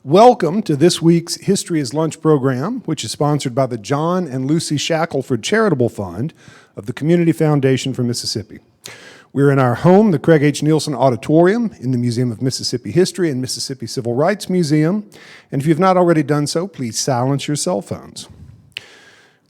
Welcome to this week's History is Lunch program, which is sponsored by the John and Lucy Shackelford Charitable Fund of the Community Foundation for Mississippi. We're in our home, the Craig H. Nielsen Auditorium in the Museum of Mississippi History and Mississippi Civil Rights Museum. And if you've not already done so, please silence your cell phones.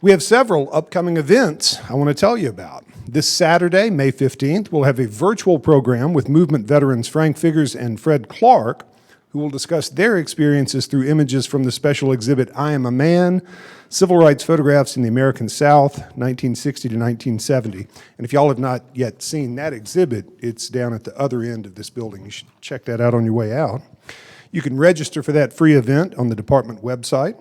We have several upcoming events I want to tell you about. This Saturday, May 15th, we'll have a virtual program with movement veterans Frank Figgers and Fred Clark, who will discuss their experiences through images from the special exhibit, I Am a Man, Civil Rights Photographs in the American South, 1960 to 1970. And if y'all have not yet seen that exhibit, it's down at the other end of this building. You should check that out on your way out. You can register for that free event on the department website.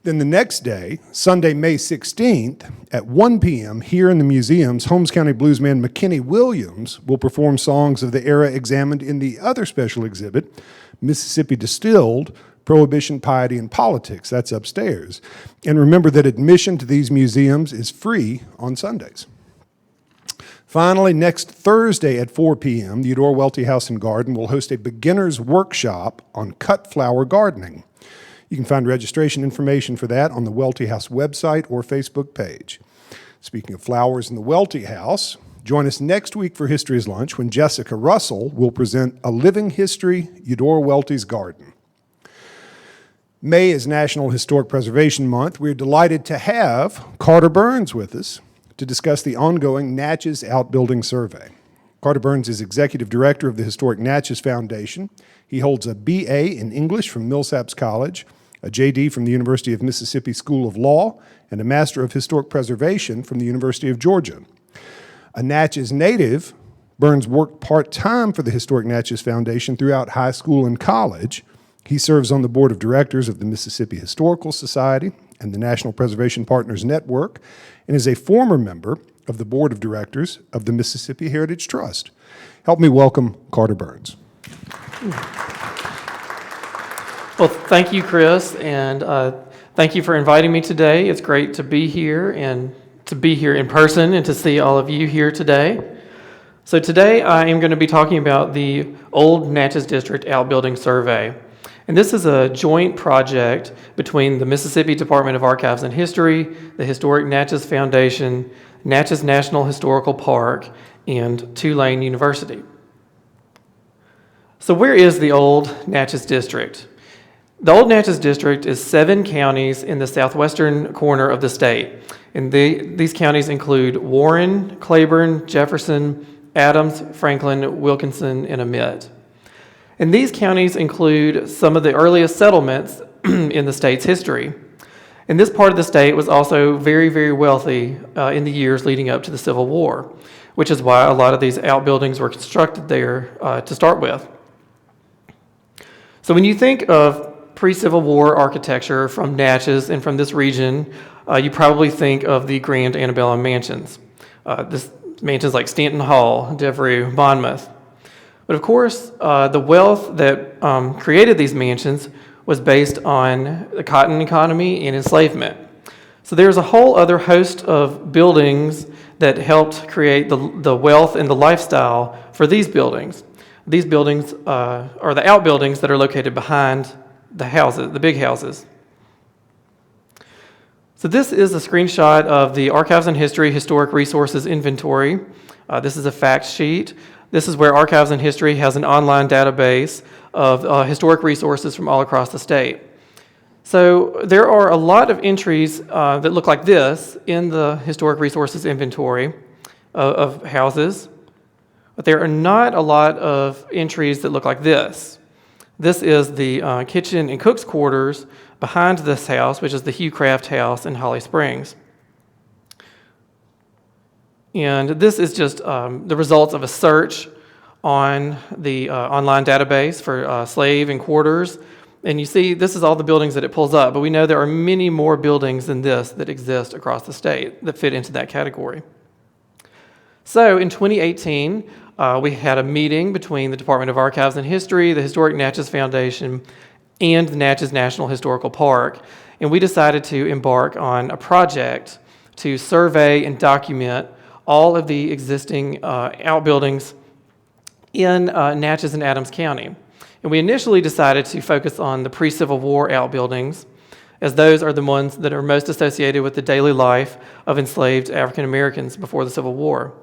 Then the next day, Sunday, May 16th, at 1 p.m., here in the museums, Holmes County bluesman McKinney Williams will perform songs of the era examined in the other special exhibit, Mississippi Distilled, Prohibition, Piety, and Politics. That's upstairs. And remember that admission to these museums is free on Sundays. Finally, next Thursday at 4 p.m., the Eudora Welty House and Garden will host a beginner's workshop on cut flower gardening. You can find registration information for that on the Welty House website or Facebook page. Speaking of flowers in the Welty House, join us next week for History is Lunch when Jessica Russell will present A Living History, Eudora Welty's Garden. May is National Historic Preservation Month. We're delighted to have Carter Burns with us to discuss the ongoing Natchez Outbuilding Survey. Carter Burns is Executive Director of the Historic Natchez Foundation. He holds a B.A. in English from Millsaps College, a J.D. from the University of Mississippi School of Law, and a Master of Historic Preservation from the University of Georgia. A Natchez native, Burns worked part-time for the Historic Natchez Foundation throughout high school and college. He serves on the board of directors of the Mississippi Historical Society and the National Preservation Partners Network, and is a former member of the board of directors of the Mississippi Heritage Trust. Help me welcome Carter Burns. Well, thank you, Chris, and thank you for inviting me today. It's great to be here and to be here in person and to see all of you here today. So today I am going to be talking about the Old Natchez District Outbuilding Survey. And this is a joint project between the Mississippi Department of Archives and History, the Historic Natchez Foundation, Natchez National Historical Park, and Tulane University. So where is the Old Natchez District? The Old Natchez District is 7 counties in the southwestern corner of the state. And these counties include Warren, Claiborne, Jefferson, Adams, Franklin, Wilkinson, and Amite. And these counties include some of the earliest settlements in the state's history. And this part of the state was also very, very wealthy in the years leading up to the Civil War, which is why a lot of these outbuildings were constructed there to start with. So when you think of pre-Civil War architecture from Natchez and from this region, you probably think of the grand antebellum mansions. This mansions like Stanton Hall, Devereux, Monmouth. But of course, the wealth that created these mansions was based on the cotton economy and enslavement. So there's a whole other host of buildings that helped create the wealth and the lifestyle for these buildings. These buildings are the outbuildings that are located behind the houses, the big houses. So this is a screenshot of the Archives and History Historic Resources Inventory. This is a fact sheet. This is where Archives and History has an online database of historic resources from all across the state. So there are a lot of entries that look like this in the Historic Resources Inventory of houses, but there are not a lot of entries that look like this. This is the kitchen and cook's quarters behind this house, which is the Hugh Craft House in Holly Springs. And this is just the results of a search on the online database for slave and quarters. And you see, this is all the buildings that it pulls up, but we know there are many more buildings than this that exist across the state that fit into that category. So in 2018, we had a meeting between the Department of Archives and History, the Historic Natchez Foundation, and the Natchez National Historical Park, and we decided to embark on a project to survey and document all of the existing outbuildings in Natchez and Adams County. And we initially decided to focus on the pre-Civil War outbuildings, as those are the ones that are most associated with the daily life of enslaved African Americans before the Civil War.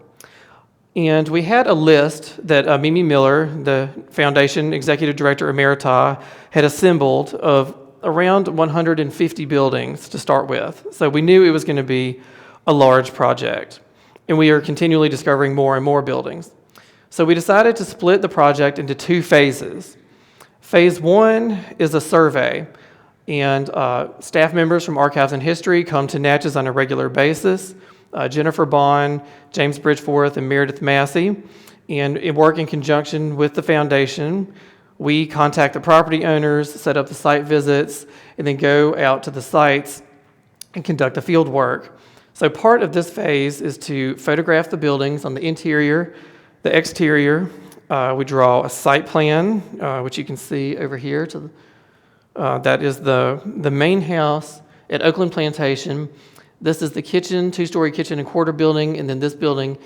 And we had a list that Mimi Miller, the Foundation Executive Director Emerita, had assembled of around 150 buildings to start with. So we knew it was going to be a large project, and we are continually discovering more and more buildings. So we decided to split the project into two phases. Phase one is a survey, and staff members from Archives and History come to Natchez on a regular basis. Jennifer Bond, James Bridgeforth, and Meredith Massey, and work in conjunction with the foundation. We contact the property owners, set up the site visits, and then go out to the sites and conduct the field work. So part of this phase is to photograph the buildings on the interior, the exterior. We draw a site plan, which you can see over here. That is the main house at Oakland Plantation. This is the kitchen, two-story kitchen and quarter building, and then this building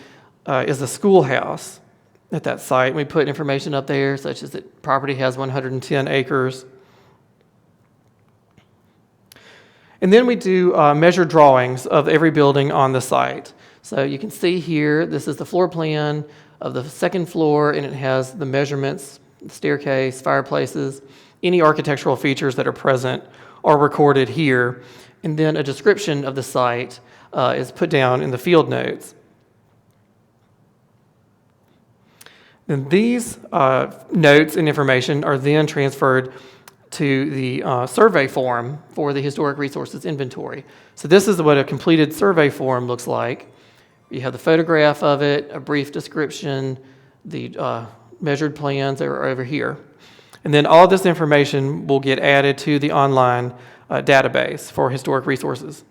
is the schoolhouse at that site. We put information up there, such as that property has 110 acres. And then we do measured drawings of every building on the site. So you can see here, this is the floor plan of the second floor, and it has the measurements, staircase, fireplaces, any architectural features that are present are recorded here. And then a description of the site is put down in the field notes. Then these notes and information are then transferred to the survey form for the Historic Resources Inventory. So this is what a completed survey form looks like. You have the photograph of it, a brief description, the measured plans are over here. And then all this information will get added to the online database for historic resources.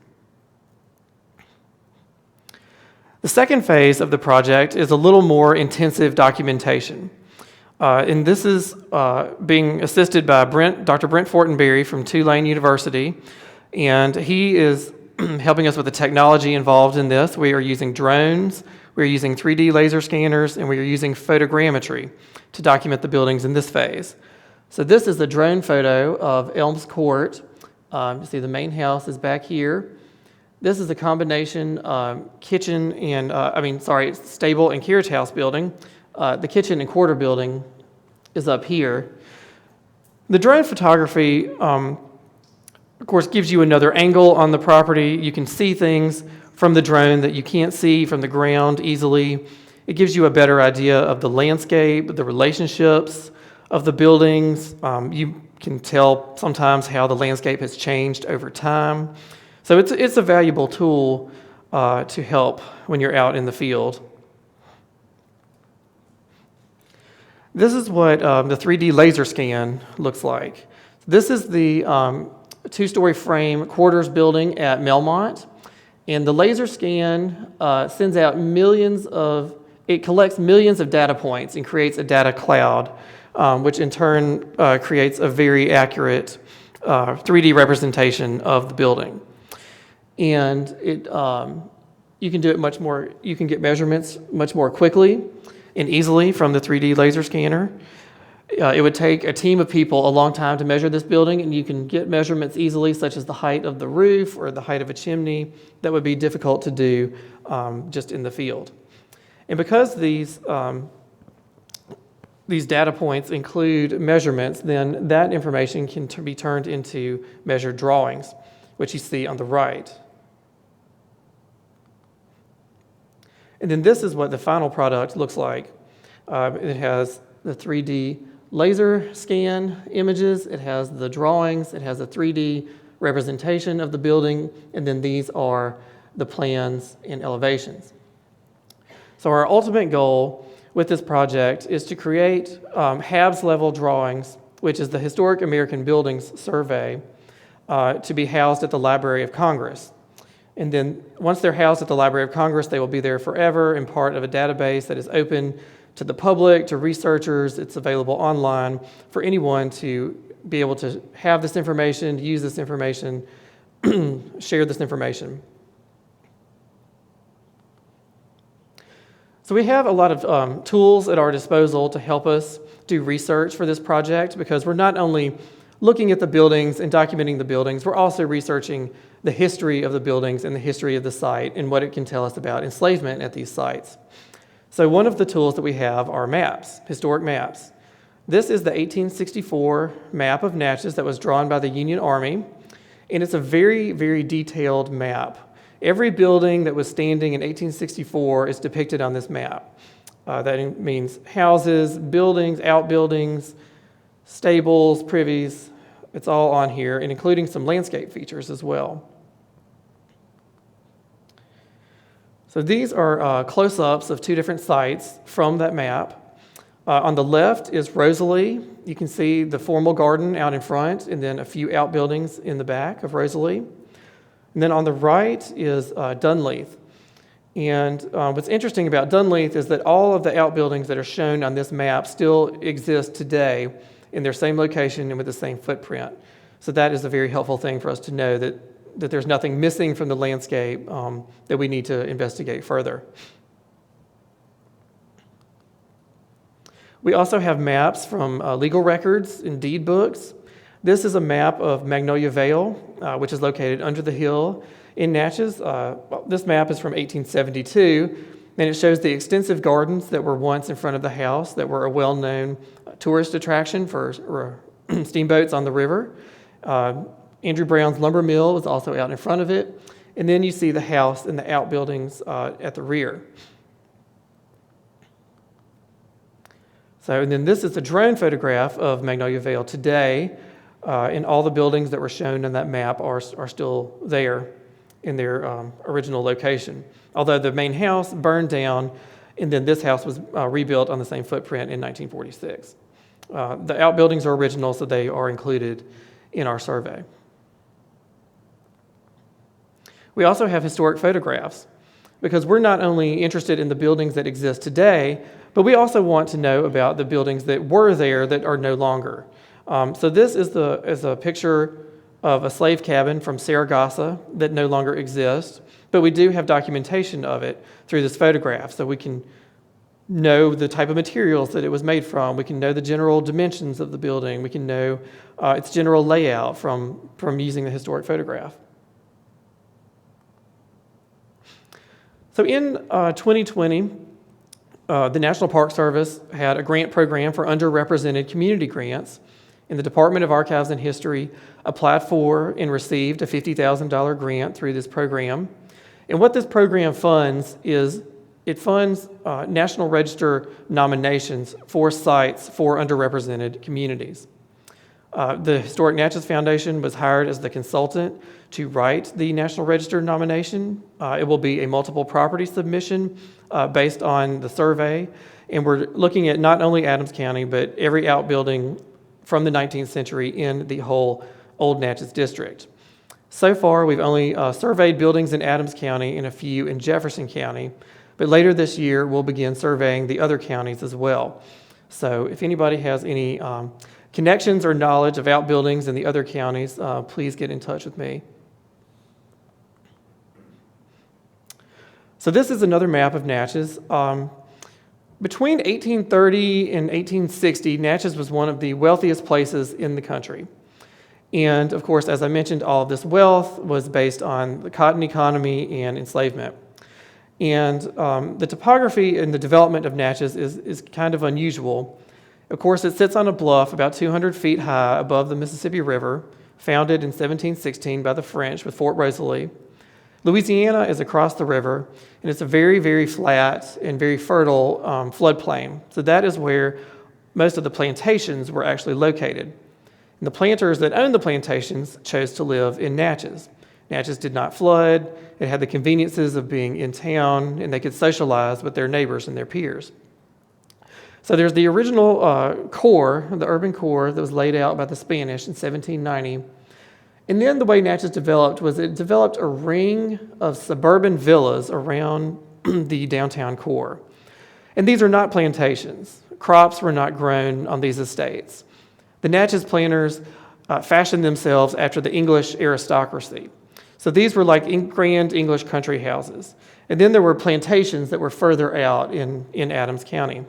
The second phase of the project is a little more intensive documentation. And this is being assisted by Dr. Brent Fortenberry from Tulane University. And he is helping us with the technology involved in this. We are using drones, we're using 3D laser scanners, and we are using photogrammetry to document the buildings in this phase. So this is a drone photo of Elms Court. You see the main house is back here. This is a combination kitchen and, stable and carriage house building. The kitchen and quarter building is up here. The drone photography, of course, gives you another angle on the property. You can see things from the drone that you can't see from the ground easily. It gives you a better idea of the landscape, the relationships of the buildings. You can tell sometimes how the landscape has changed over time. So it's a valuable tool to help when you're out in the field. This is what the 3D laser scan looks like. This is the two-story frame quarters building at Melmont, and the laser scan sends out it collects millions of data points and creates a data cloud, which in turn creates a very accurate 3D representation of the building. And you can do it much more, you can get measurements much more quickly and easily from the 3D laser scanner. It would take a team of people a long time to measure this building, and you can get measurements easily, such as the height of the roof or the height of a chimney, that would be difficult to do just in the field. And because these data points include measurements, then that information can be turned into measured drawings, which you see on the right. And then this is what the final product looks like. It has the 3D laser scan images, it has the drawings, it has a 3D representation of the building, and then these are the plans and elevations. So our ultimate goal with this project is to create HABS level drawings, which is the Historic American Buildings Survey, to be housed at the Library of Congress. And then once they're housed at the Library of Congress, they will be there forever and part of a database that is open to the public, to researchers. It's available online for anyone to be able to have this information, use this information, share this information. So So we have a lot of tools at our disposal to help us do research for this project, because we're not only looking at the buildings and documenting the buildings, we're also researching the history of the buildings and the history of the site and what it can tell us about enslavement at these sites. So one of the tools that we have are maps, historic maps. This is the 1864 map of Natchez that was drawn by the Union Army, and it's a very, very detailed map. Every building that was standing in 1864 is depicted on this map. That means houses, buildings, outbuildings, stables, privies. It's all on here, and including some landscape features as well. So these are close-ups of two different sites from that map. On the left is Rosalie. You can see the formal garden out in front, and then a few outbuildings in the back of Rosalie. And then on the right is Dunleith. And what's interesting about Dunleith is that all of the outbuildings that are shown on this map still exist today in their same location and with the same footprint. So that is a very helpful thing for us to know, that there's nothing missing from the landscape that we need to investigate further. We also have maps from legal records and deed books. This is a map of Magnolia Vale, which is located under the hill in Natchez. This map is from 1872, and it shows the extensive gardens that were once in front of the house that were a well-known tourist attraction for steamboats on the river. Andrew Brown's lumber mill was also out in front of it. And then you see the house and the outbuildings at the rear. So, and then this is a drone photograph of Magnolia Vale today, and all the buildings that were shown in that map are still there in their original location. Although the main house burned down, and then this house was rebuilt on the same footprint in 1946. The outbuildings are original, so they are included in our survey. We also have historic photographs, because we're not only interested in the buildings that exist today, but we also want to know about the buildings that were there that are no longer. So this is a picture of a slave cabin from Saragossa that no longer exists, but we do have documentation of it through this photograph, so we can know the type of materials that it was made from. We can know the general dimensions of the building. We can know its general layout from using the historic photograph. So in 2020, the National Park Service had a grant program for underrepresented community grants, and the Department of Archives and History applied for and received a $50,000 grant through this program. And what this program funds is it funds National Register nominations for sites for underrepresented communities. The Historic Natchez Foundation was hired as the consultant to write the National Register nomination. It will be a multiple property submission based on the survey, and we're looking at not only Adams County, but every outbuilding from the 19th century in the whole Old Natchez district. So far, we've only surveyed buildings in Adams County and a few in Jefferson County, but later this year, we'll begin surveying the other counties as well. So if anybody has any connections or knowledge of outbuildings in the other counties, please get in touch with me. So this is another map of Natchez. Between 1830 and 1860, Natchez was one of the wealthiest places in the country. And of course, as I mentioned, all of this wealth was based on the cotton economy and enslavement. And the topography and the development of Natchez is kind of unusual. Of course, it sits on a bluff about 200 feet high above the Mississippi River, founded in 1716 by the French with Fort Rosalie. Louisiana is across the river, and it's a very, very flat and very fertile floodplain. So that is where most of the plantations were actually located. And the planters that owned the plantations chose to live in Natchez. Natchez did not flood. It had the conveniences of being in town, and they could socialize with their neighbors and their peers. So there's the original core, the urban core that was laid out by the Spanish in 1790. And then the way Natchez developed was it developed a ring of suburban villas around the downtown core. And these are not plantations. Crops were not grown on these estates. The Natchez planters fashioned themselves after the English aristocracy. So these were like grand English country houses. And then there were plantations that were further out in Adams County.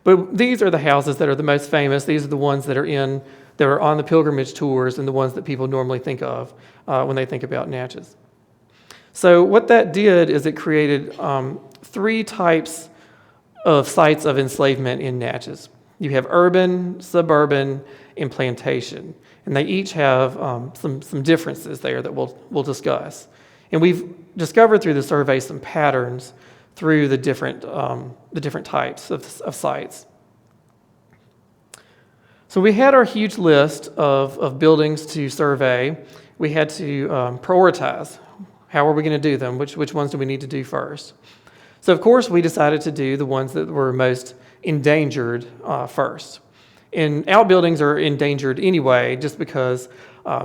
But these are the houses that are the most famous. These are the ones that are on the pilgrimage tours and the ones that people normally think of when they think about Natchez. So what that did is it created three types of sites of enslavement in Natchez. You have urban, suburban, and plantation. And they each have some differences there that we'll discuss. And we've discovered through the survey some patterns through the different types of sites. So we had our huge list of buildings to survey. We had to prioritize. How are we going to do them? Which ones do we need to do first? So of course we decided to do the ones that were most endangered first. And outbuildings are endangered anyway, just because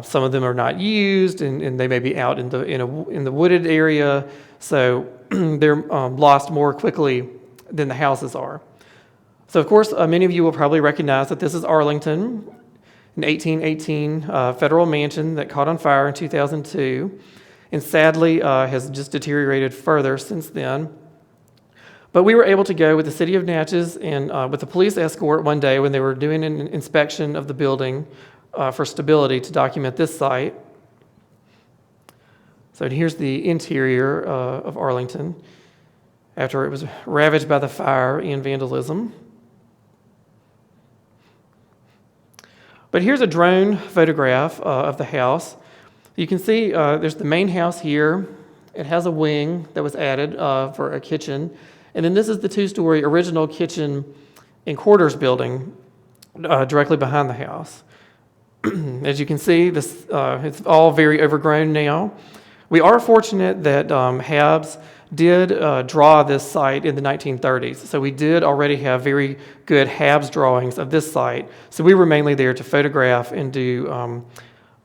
some of them are not used, and they may be out in the wooded area, so they're lost more quickly than the houses are. So of course, many of you will probably recognize that this is Arlington, an 1818 federal mansion that caught on fire in 2002, and sadly has just deteriorated further since then. But we were able to go with the city of Natchez and with a police escort one day when they were doing an inspection of the building for stability to document this site. So here's the interior of Arlington after it was ravaged by the fire and vandalism. But here's a drone photograph of the house. You can see there's the main house here. It has a wing that was added for a kitchen. And then this is the two-story original kitchen and quarters building directly behind the house. As you can see, this it's all very overgrown now. We are fortunate that Habs did draw this site in the 1930s. So we did already have very good Habs drawings of this site. So we were mainly there to photograph and do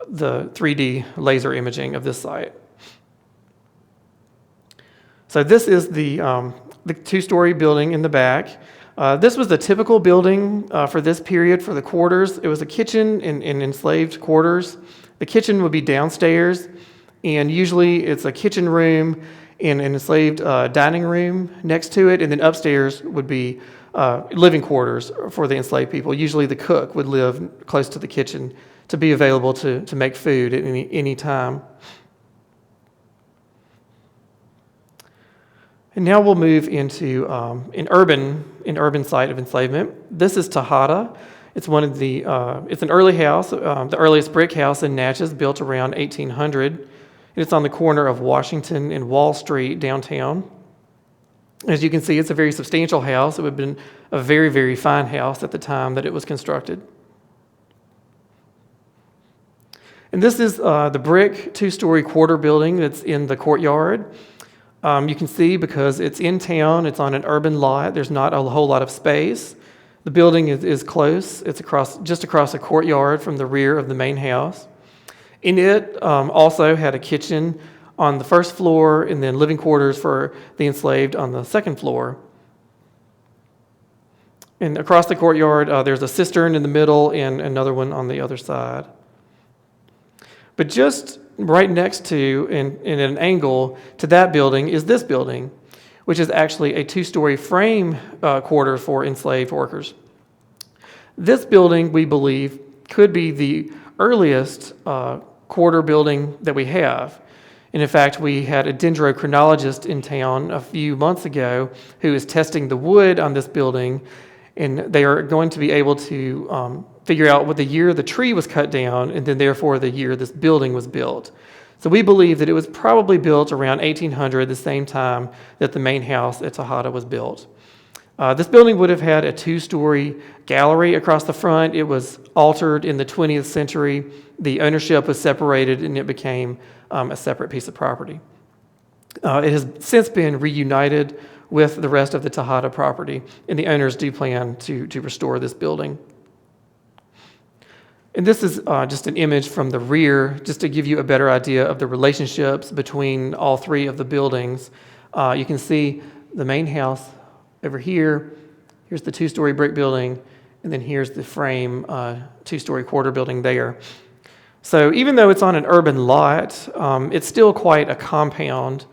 the 3D laser imaging of this site. So this is the two-story building in the back. This was the typical building for this period for the quarters. It was a kitchen in enslaved quarters. The kitchen would be downstairs, and usually it's a kitchen room and an enslaved dining room next to it, and then upstairs would be living quarters for the enslaved people. Usually the cook would live close to the kitchen to be available to make food at any time. And now we'll move into an urban site of enslavement. This is Tejada. It's it's an early house, the earliest brick house in Natchez, built around 1800. And it's on the corner of Washington and Wall Street downtown. As you can see, it's a very substantial house. It would have been a very, very fine house at the time that it was constructed. And this is the brick two-story quarter building that's in the courtyard. You can see because it's in town, it's on an urban lot, there's not a whole lot of space. The building is close. It's just across a courtyard from the rear of the main house. And it also had a kitchen on the first floor and then living quarters for the enslaved on the second floor. And across the courtyard, there's a cistern in the middle and another one on the other side. But just right next to, in an angle to that building, is this building, which is actually a two-story frame quarter for enslaved workers. This building, we believe, could be the earliest quarter building that we have. And in fact, we had a dendrochronologist in town a few months ago who is testing the wood on this building, and they are going to be able to figure out what the year the tree was cut down, and then therefore the year this building was built. So we believe that it was probably built around 1800, the same time that the main house at Tejada was built. This building would have had a two-story gallery across the front. It was altered in the 20th century. The ownership was separated and it became a separate piece of property. It has since been reunited with the rest of the Tejada property, and the owners do plan to restore this building. And this is just an image from the rear, just to give you a better idea of the relationships between all three of the buildings. You can see the main house over here. Here's the two-story brick building, and then here's the frame two-story quarter building there. So even though it's on an urban lot, it's still quite a compound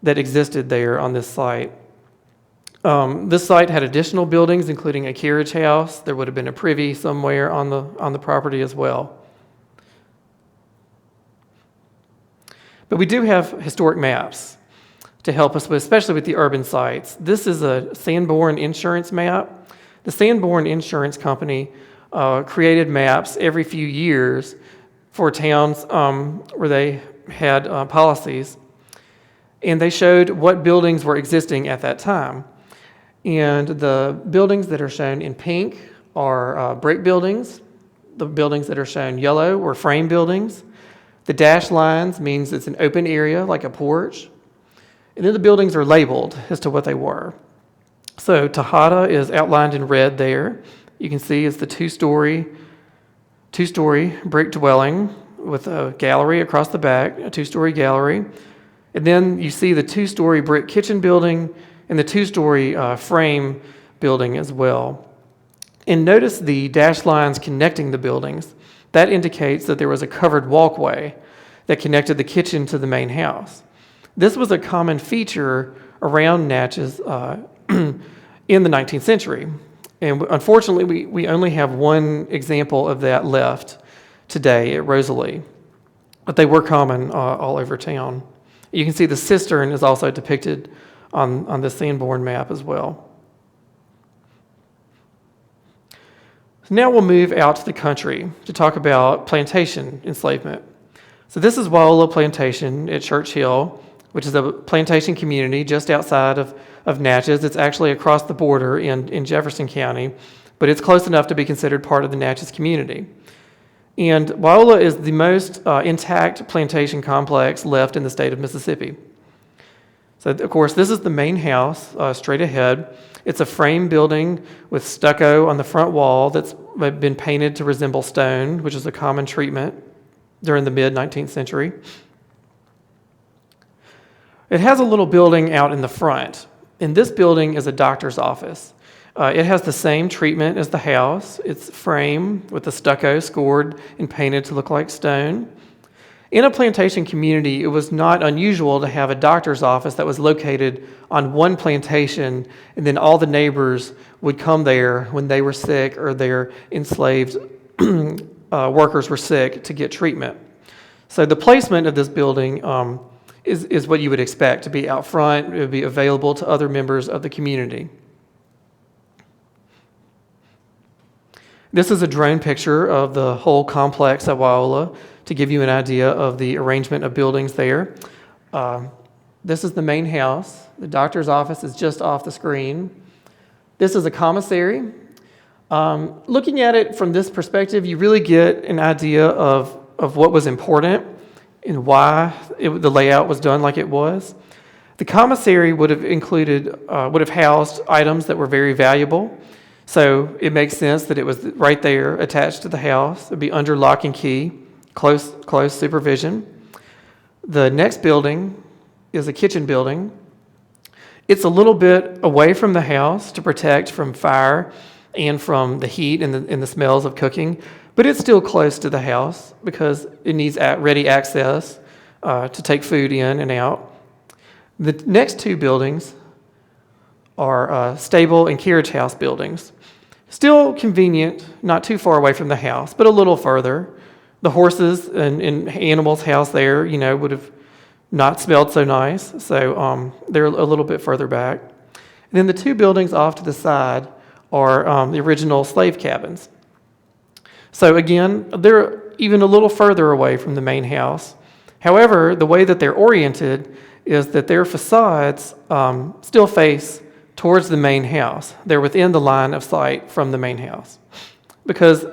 that existed there on this site. This site had additional buildings, including a carriage house. There would have been a privy somewhere on the property as well. But we do have historic maps to help us with, especially with the urban sites. This is a Sanborn Insurance Map. The Sanborn Insurance Company created maps every few years for towns where they had policies, and they showed what buildings were existing at that time. And the buildings that are shown in pink are brick buildings. The buildings that are shown yellow were frame buildings. The dashed lines means it's an open area, like a porch. And then the buildings are labeled as to what they were. So Tejada is outlined in red there. You can see it's the two-story brick dwelling with a gallery across the back, a two-story gallery. And then you see the two-story brick kitchen building and the two-story frame building as well. And notice the dashed lines connecting the buildings. That indicates that there was a covered walkway that connected the kitchen to the main house. This was a common feature around Natchez in the 19th century. And unfortunately, we only have one example of that left today at Rosalie. But they were common all over town. You can see the cistern is also depicted on the Sanborn map as well. So now we'll move out to the country to talk about plantation enslavement. So this is Wauwalla Plantation at Church Hill, which is a plantation community just outside of Natchez. It's actually across the border in Jefferson County, but it's close enough to be considered part of the Natchez community. And Wauwalla is the most intact plantation complex left in the state of Mississippi. So, of course, this is the main house straight ahead. It's a frame building with stucco on the front wall that's been painted to resemble stone, which is a common treatment during the mid-19th century. It has a little building out in the front, and this building is a doctor's office. It has the same treatment as the house. It's frame with the stucco scored and painted to look like stone. In a plantation community, it was not unusual to have a doctor's office that was located on one plantation, and then all the neighbors would come there when they were sick or their enslaved workers were sick to get treatment. So the placement of this building is what you would expect to be out front. It would be available to other members of the community. This is a drone picture of the whole complex at Wauwalla to give you an idea of the arrangement of buildings there. This is the main house. The doctor's office is just off the screen. This is a commissary. Looking at it from this perspective, you really get an idea of what was important and why the layout was done like it was. The commissary would have housed items that were very valuable. So it makes sense that it was right there attached to the house. It would be under lock and key, close supervision. The next building is a kitchen building. It's a little bit away from the house to protect from fire and from the heat and the smells of cooking, but it's still close to the house because it needs ready access to take food in and out. The next two buildings are stable and carriage house buildings. Still convenient, not too far away from the house, but a little further. The horses and animals housed there, would have not smelled so nice, so they're a little bit further back. And then the two buildings off to the side are the original slave cabins. So again, they're even a little further away from the main house. However, the way that they're oriented is that their facades still face towards the main house. They're within the line of sight from the main house. Because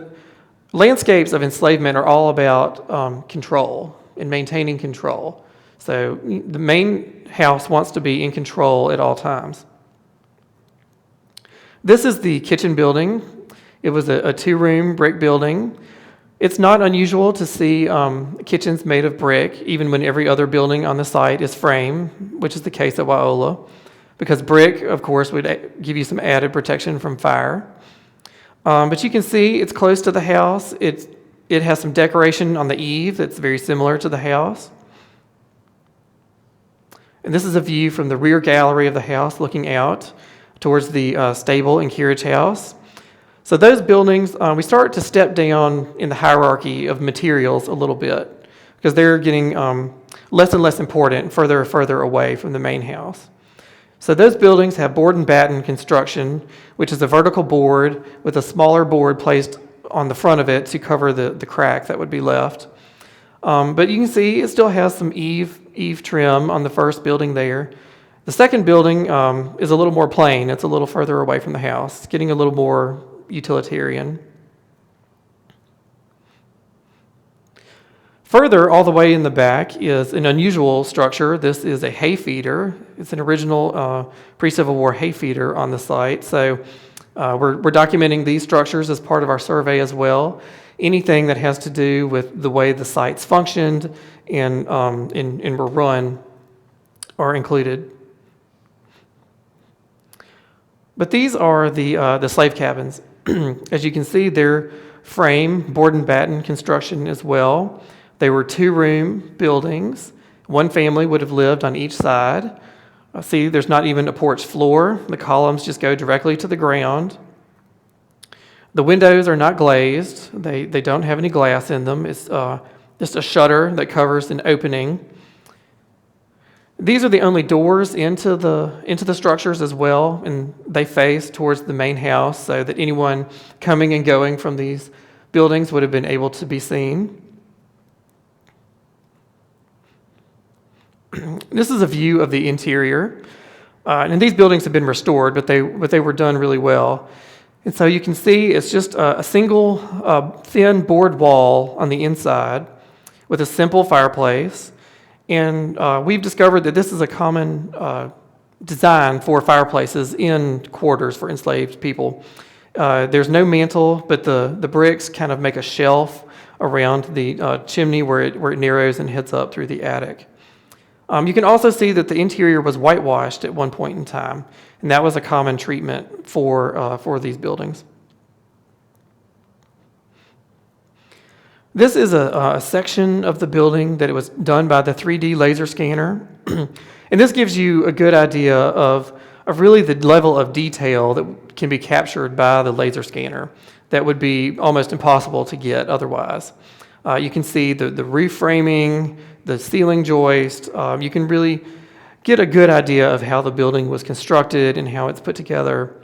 landscapes of enslavement are all about control and maintaining control. So the main house wants to be in control at all times. This is the kitchen building. It was a two-room brick building. It's not unusual to see kitchens made of brick, even when every other building on the site is frame, which is the case at Wauwalla, because brick, of course, would give you some added protection from fire. But you can see it's close to the house. It's It has some decoration on the eave that's very similar to the house. And this is a view from the rear gallery of the house looking out towards the stable and carriage house. So those buildings, we start to step down in the hierarchy of materials a little bit because they're getting less and less important, further and further away from the main house. So those buildings have board and batten construction, which is a vertical board with a smaller board placed on the front of it to cover the crack that would be left. But you can see it still has some eave trim on the first building there. The second building is a little more plain. It's a little further away from the house. It's getting a little more utilitarian. Further, all the way in the back is an unusual structure. This is a hay feeder. It's an original pre-Civil War hay feeder on the site. So we're documenting these structures as part of our survey as well. Anything that has to do with the way the sites functioned and were run are included. But these are the slave cabins. As you can see, they're frame, board and batten construction as well. They were 2-room buildings. One family would have lived on each side. See, there's not even a porch floor. The columns just go directly to the ground. The windows are not glazed. They don't have any glass in them. It's just a shutter that covers an opening. These are the only doors into the structures as well, and they face towards the main house so that anyone coming and going from these buildings would have been able to be seen. This is a view of the interior, and these buildings have been restored, but they were done really well. And so you can see it's just a single thin board wall on the inside with a simple fireplace. And we've discovered that this is a common design for fireplaces in quarters for enslaved people. There's no mantle, but the bricks kind of make a shelf around the chimney where it narrows and heads up through the attic. You can also see that the interior was whitewashed at one point in time, and that was a common treatment for these buildings. This is a section of the building that it was done by the 3D laser scanner, and this gives you a good idea of really the level of detail that can be captured by the laser scanner that would be almost impossible to get otherwise. You can see the roof framing, the ceiling joist. You can really get a good idea of how the building was constructed and how it's put together,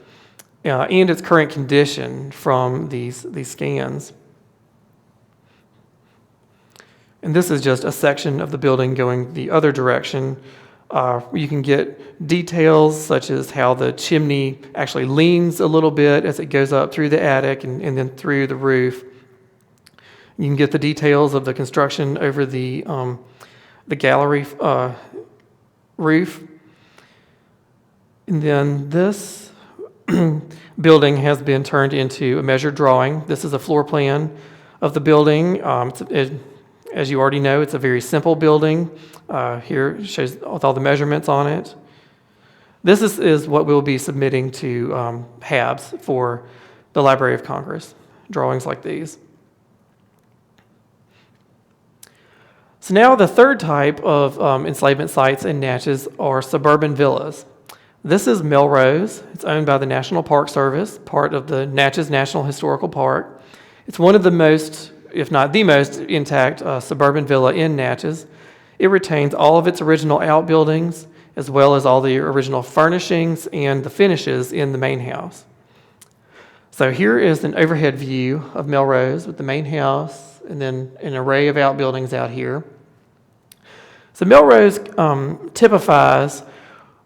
and its current condition from these scans. And this is just a section of the building going the other direction. You can get details such as how the chimney actually leans a little bit as it goes up through the attic and then through the roof. You can get the details of the construction over the gallery roof. And then this building has been turned into a measured drawing. This is a floor plan of the building. As you already know, it's a very simple building. Here it shows with all the measurements on it. This is what we'll be submitting to HABs for the Library of Congress, drawings like these. So now the third type of enslavement sites in Natchez are suburban villas. This is Melrose. It's owned by the National Park Service, part of the Natchez National Historical Park. It's one of the most, if not the most, intact suburban villa in Natchez. It retains all of its original outbuildings, as well as all the original furnishings and the finishes in the main house. So here is an overhead view of Melrose with the main house and then an array of outbuildings out here. So Melrose typifies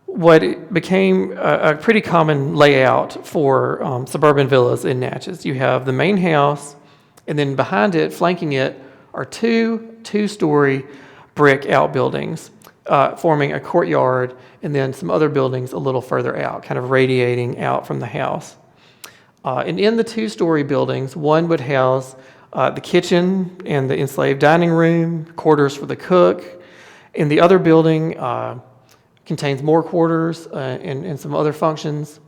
what became a pretty common layout for suburban villas in Natchez. You have the main house, and then behind it, flanking it, are two-story brick outbuildings forming a courtyard, and then some other buildings a little further out, kind of radiating out from the house. And in the two-story buildings, one would house the kitchen and the enslaved dining room, quarters for the cook. And the other building contains more quarters and some other functions.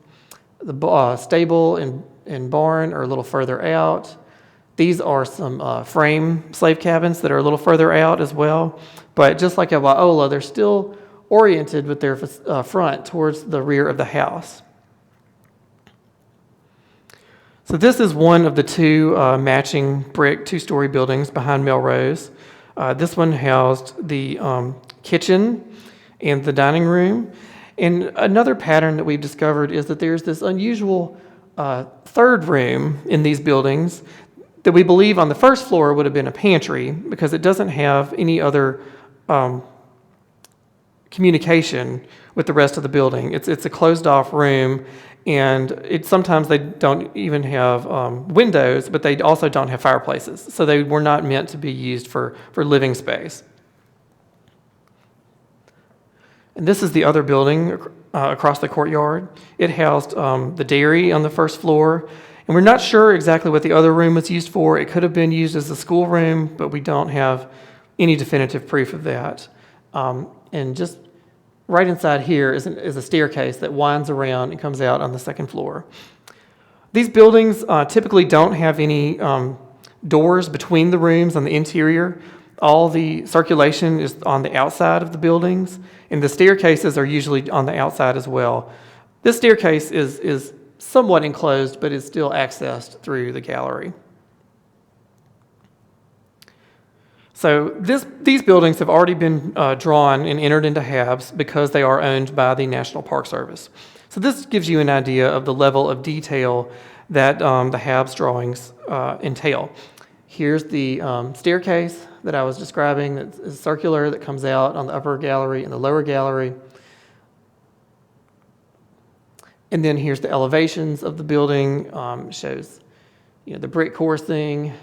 The stable and barn are a little further out. These are some frame slave cabins that are a little further out as well. But just like at Wauola, they're still oriented with their front towards the rear of the house. So this is one of the two matching brick two-story buildings behind Melrose. This one housed the kitchen and the dining room. And another pattern that we've discovered is that there's this unusual third room in these buildings that we believe on the first floor would have been a pantry because it doesn't have any other communication with the rest of the building. It's a closed-off room, and sometimes they don't even have windows, but they also don't have fireplaces. So they were not meant to be used for living space. And this is the other building across the courtyard. It housed the dairy on the first floor. And we're not sure exactly what the other room was used for. It could have been used as a schoolroom, but we don't have any definitive proof of that. And just right inside here is a staircase that winds around and comes out on the second floor. These buildings typically don't have any doors between the rooms on the interior. All the circulation is on the outside of the buildings, and the staircases are usually on the outside as well. This staircase is somewhat enclosed, but is still accessed through the gallery. So these buildings have already been drawn and entered into HABs because they are owned by the National Park Service. So this gives you an idea of the level of detail that the HABs drawings entail. Here's the staircase that I was describing that is circular, that comes out on the upper gallery and the lower gallery. And then here's the elevations of the building. Shows, the brick coursing,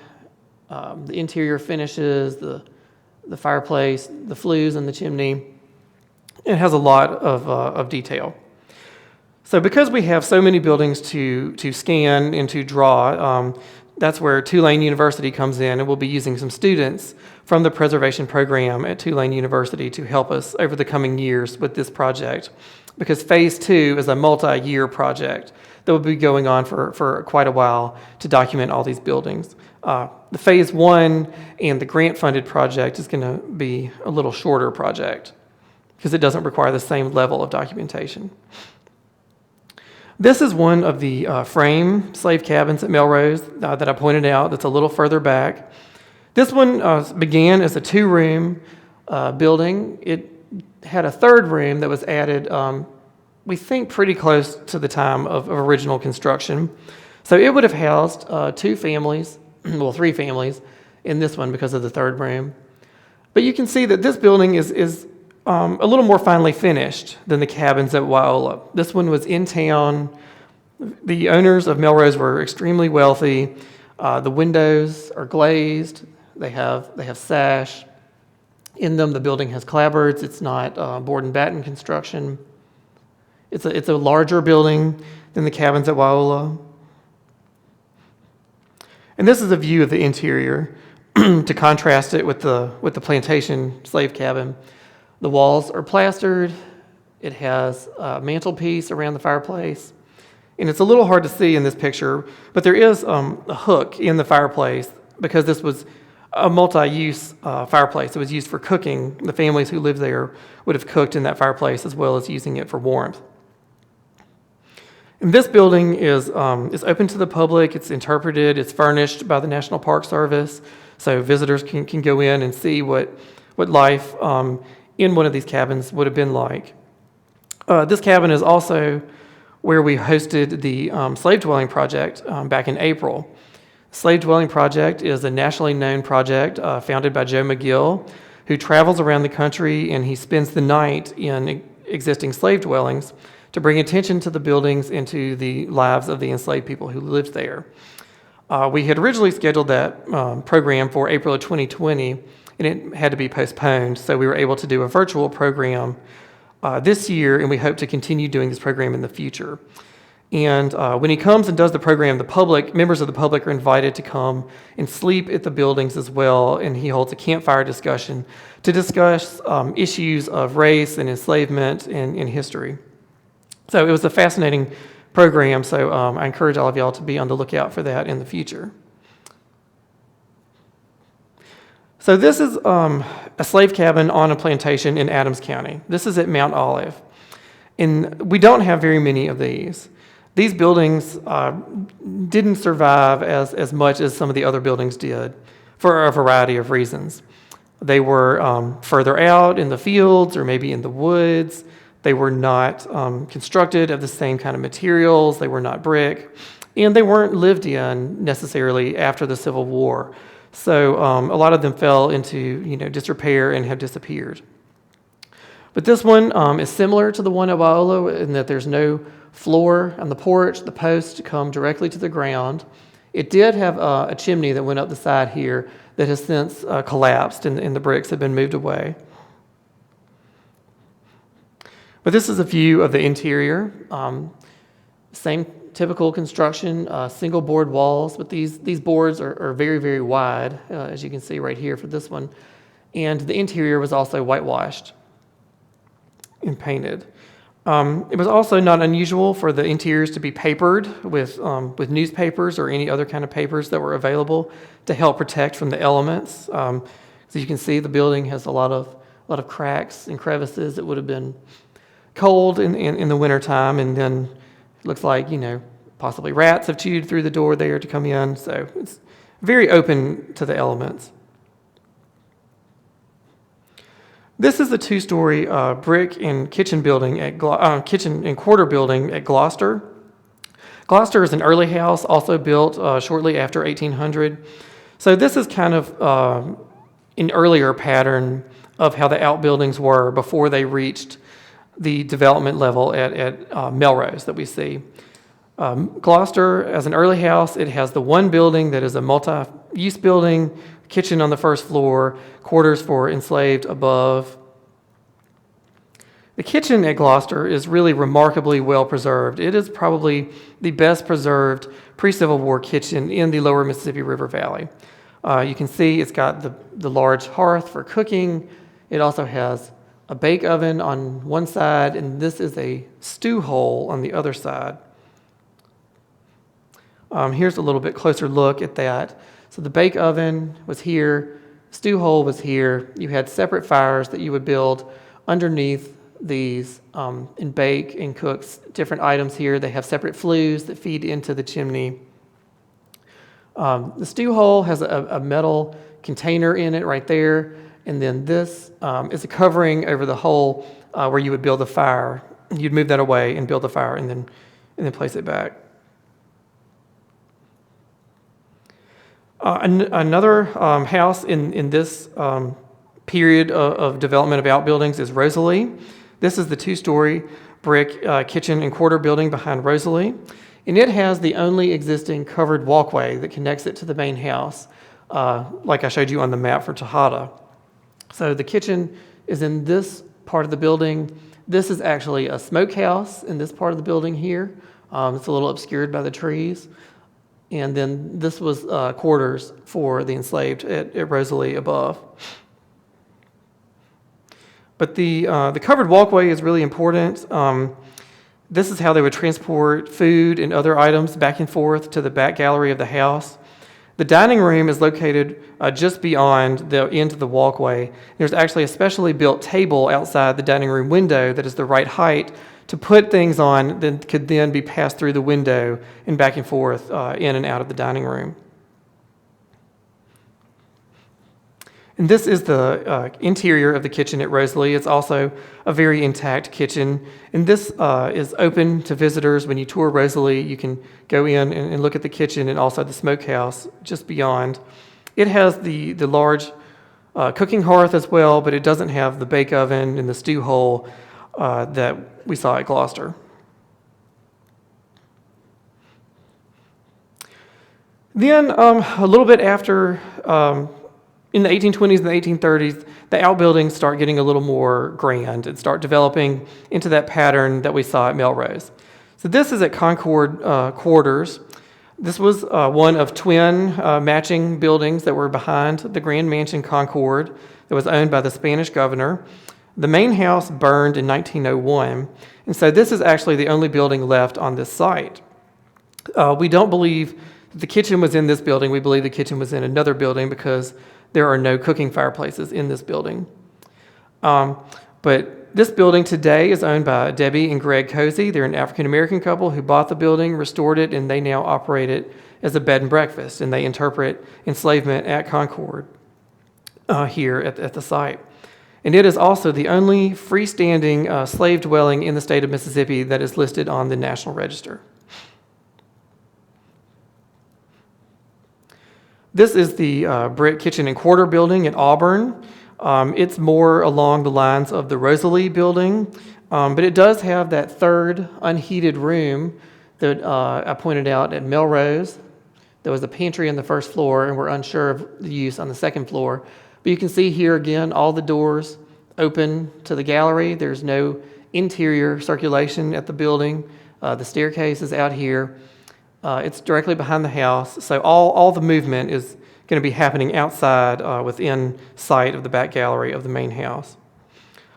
the interior finishes, the fireplace, the flues in the chimney. It has a lot of detail. So because we have so many buildings to scan and to draw, that's where Tulane University comes in, and we'll be using some students from the preservation program at Tulane University to help us over the coming years with this project, because phase 2 is a multi-year project that will be going on for quite a while to document all these buildings. The phase 1 and the grant-funded project is going to be a little shorter project because it doesn't require the same level of documentation. This is one of the frame slave cabins at Melrose that I pointed out that's a little further back. This one began as a 2-room building. It had a third room that was added, we think, pretty close to the time of original construction. So it would have housed 2 families, well, 3 families in this one because of the third room. But you can see that this building is a little more finely finished than the cabins at Wauola. This one was in town. The owners of Melrose were extremely wealthy. The windows are glazed. They have sash. In them, the building has clapboards. It's not board and batten construction. It's a larger building than the cabins at Wauola. And this is a view of the interior to contrast it with the plantation slave cabin. The walls are plastered. It has a mantelpiece around the fireplace. And it's a little hard to see in this picture, but there is a hook in the fireplace because this was a multi-use fireplace. It was used for cooking. The families who lived there would have cooked in that fireplace as well as using it for warmth. And this building is open to the public. It's interpreted. It's furnished by the National Park Service, so visitors can go in and see what life in one of these cabins would have been like. This cabin is also where we hosted the Slave Dwelling Project back in April. Slave Dwelling Project is a nationally known project founded by Joe McGill, who travels around the country and he spends the night in existing slave dwellings to bring attention to the buildings and to the lives of the enslaved people who lived there. We had originally scheduled that program for April of 2020, and it had to be postponed, so we were able to do a virtual program this year, and we hope to continue doing this program in the future. And when he comes and does the program, members of the public are invited to come and sleep at the buildings as well, and he holds a campfire discussion to discuss issues of race and enslavement and history. So it was a fascinating program, so I encourage all of y'all to be on the lookout for that in the future. So this is a slave cabin on a plantation in Adams County. This is at Mount Olive. And we don't have very many of these. These buildings didn't survive as much as some of the other buildings did for a variety of reasons. They were further out in the fields or maybe in the woods. They were not constructed of the same kind of materials. They were not brick. And they weren't lived in necessarily after the Civil War. So a lot of them fell into disrepair and have disappeared. But this one is similar to the one at Waiolo in that there's no floor on the porch. The posts come directly to the ground. It did have a chimney that went up the side here that has since collapsed and the bricks have been moved away. But this is a view of the interior. Same typical construction, single board walls, but these boards are very, very wide, as you can see right here for this one. And the interior was also whitewashed and painted. It was also not unusual for the interiors to be papered with newspapers or any other kind of papers that were available to help protect from the elements. So you can see the building has a lot of cracks and crevices. It would have been cold in the wintertime, and then it looks like, possibly rats have chewed through the door there to come in. So it's very open to the elements. This is a two-story brick and kitchen building kitchen and quarter building at Gloucester. Gloucester is an early house, also built shortly after 1800. So this is kind of an earlier pattern of how the outbuildings were before they reached the development level at Melrose that we see. Gloucester, as an early house, it has the one building that is a multi-use building, kitchen on the first floor, quarters for enslaved above. The kitchen at Gloucester is really remarkably well preserved. It is probably the best preserved pre-Civil War kitchen in the lower Mississippi River Valley. You can see it's got the large hearth for cooking. It also has a bake oven on one side, and this is a stew hole on the other side. Here's a little bit closer look at that. So the bake oven was here, stew hole was here. You had separate fires that you would build underneath these and bake and cook different items here. They have separate flues that feed into the chimney. The stew hole has a metal container in it right there, and then this is a covering over the hole where you would build the fire. You'd move that away and build the fire and then place it back. Another house in this period of development of outbuildings is Rosalie. This is the two-story brick kitchen and quarter building behind Rosalie, and it has the only existing covered walkway that connects it to the main house, like I showed you on the map for Tejada. So the kitchen is in this part of the building. This is actually a smokehouse in this part of the building here. It's a little obscured by the trees. And then this was quarters for the enslaved at Rosalie above. But the covered walkway is really important. This is how they would transport food and other items back and forth to the back gallery of the house. The dining room is located just beyond the end of the walkway. There's actually a specially built table outside the dining room window that is the right height to put things on that could then be passed through the window and back and forth in and out of the dining room. And this is the interior of the kitchen at Rosalie. It's also a very intact kitchen. And this is open to visitors. When you tour Rosalie, you can go in and look at the kitchen and also the smokehouse just beyond. It has the large cooking hearth as well, but it doesn't have the bake oven and the stew hole that we saw at Gloucester. Then a little bit after, in the 1820s and the 1830s, the outbuildings start getting a little more grand and start developing into that pattern that we saw at Melrose. So this is at Concord Quarters. This was one of twin matching buildings that were behind the Grand Mansion Concord that was owned by the Spanish governor. The main house burned in 1901, and so this is actually the only building left on this site. We don't believe the kitchen was in this building. We believe the kitchen was in another building because there are no cooking fireplaces in this building. But this building today is owned by Debbie and Greg Cozy. They're an African-American couple who bought the building, restored it, and they now operate it as a bed and breakfast, and they interpret enslavement at Concord here at the site. And it is also the only freestanding slave dwelling in the state of Mississippi that is listed on the National Register. This is the brick kitchen and quarter building at Auburn. It's more along the lines of the Rosalie building, but it does have that third unheated room that I pointed out at Melrose. There was a pantry on the first floor, and we're unsure of the use on the second floor. But you can see here again, all the doors open to the gallery. There's no interior circulation at the building. The staircase is out here. It's directly behind the house, so all the movement is going to be happening outside within sight of the back gallery of the main house.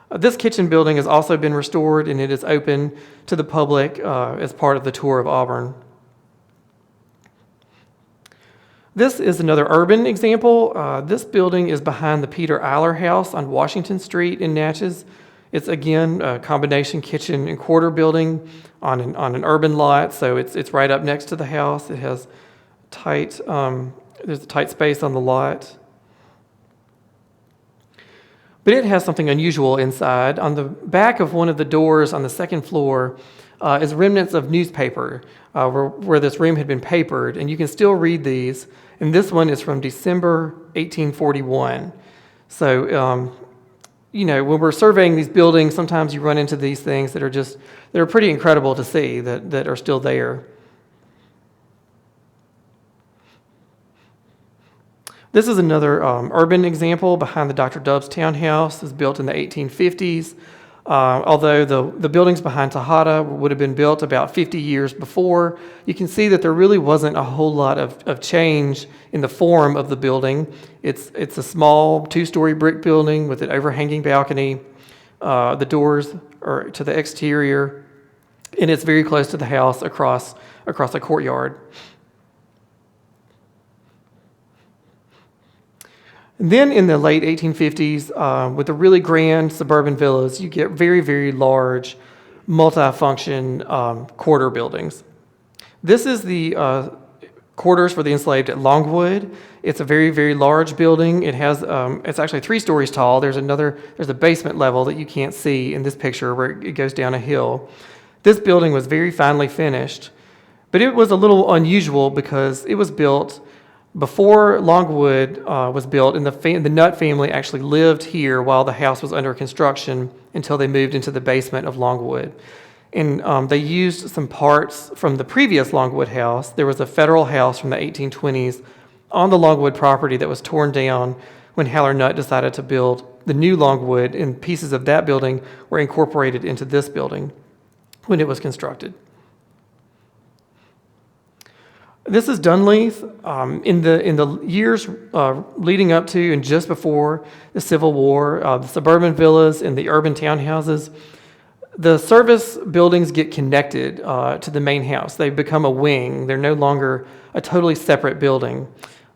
This kitchen building has also been restored, and it is open to the public as part of the tour of Auburn. This is another urban example. This building is behind the Peter Eiler House on Washington Street in Natchez. It's again a combination kitchen and quarter building on an urban lot, so it's right up next to the house. It has there's a tight space on the lot. But it has something unusual inside. On the back of one of the doors on the second floor is remnants of newspaper where this room had been papered, and you can still read these. And this one is from December 1841. So, when we're surveying these buildings, sometimes you run into these things that are pretty incredible to see that are still there. This is another urban example behind the Dr. Dubbs townhouse. It was built in the 1850s. Although the buildings behind Tejada would have been built about 50 years before, you can see that there really wasn't a whole lot of change in the form of the building. It's a small two-story brick building with an overhanging balcony. The doors are to the exterior, and it's very close to the house across a courtyard. And then in the late 1850s, with the really grand suburban villas, you get very, very large multi-function quarter buildings. This is the quarters for the enslaved at Longwood. It's a very, very large building. It has, it's actually 3 stories tall. There's a basement level that you can't see in this picture where it goes down a hill. This building was very finely finished, but it was a little unusual because it was built before Longwood was built, and the Nutt family actually lived here while the house was under construction until they moved into the basement of Longwood. And they used some parts from the previous Longwood house. There was a federal house from the 1820s on the Longwood property that was torn down when Haller Nutt decided to build the new Longwood, and pieces of that building were incorporated into this building when it was constructed. This is Dunleith. In the years leading up to and just before the Civil War, the suburban villas and the urban townhouses, the service buildings get connected to the main house. They become a wing. They're no longer a totally separate building.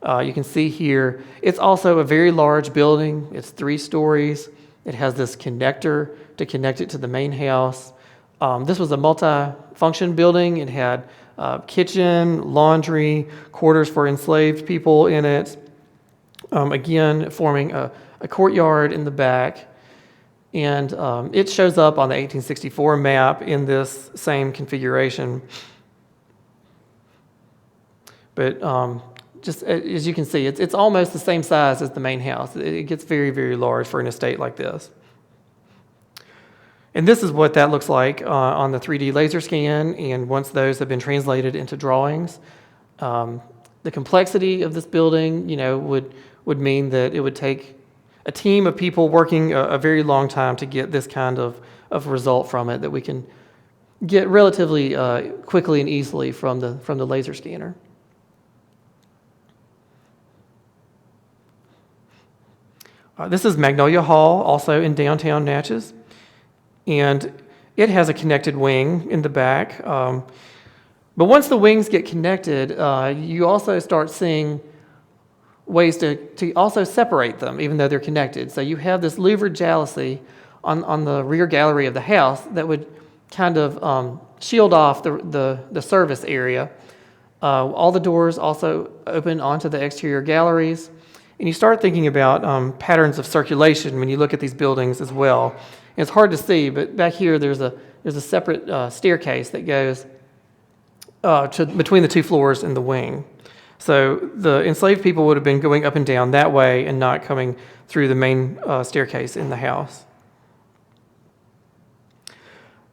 You can see here, it's also a very large building. It's 3 stories. It has this connector to connect it to the main house. This was a multi-function building. It had kitchen, laundry, quarters for enslaved people in it, again forming a courtyard in the back. And it shows up on the 1864 map in this same configuration. But just as you can see, it's almost the same size as the main house. It gets very, very large for an estate like this. And this is what that looks like on the 3D laser scan, and once those have been translated into drawings. The complexity of this building, would mean that it would take a team of people working a very long time to get this kind of result from it that we can get relatively quickly and easily from the laser scanner. This is Magnolia Hall, also in downtown Natchez. And it has a connected wing in the back. But once the wings get connected, you also start seeing ways to also separate them, even though they're connected. So you have this louvered jalousie on the rear gallery of the house that would kind of shield off the service area. All the doors also open onto the exterior galleries. And you start thinking about patterns of circulation when you look at these buildings as well. And it's hard to see, but back here there's a separate staircase that goes between the two floors in the wing. So the enslaved people would have been going up and down that way and not coming through the main staircase in the house.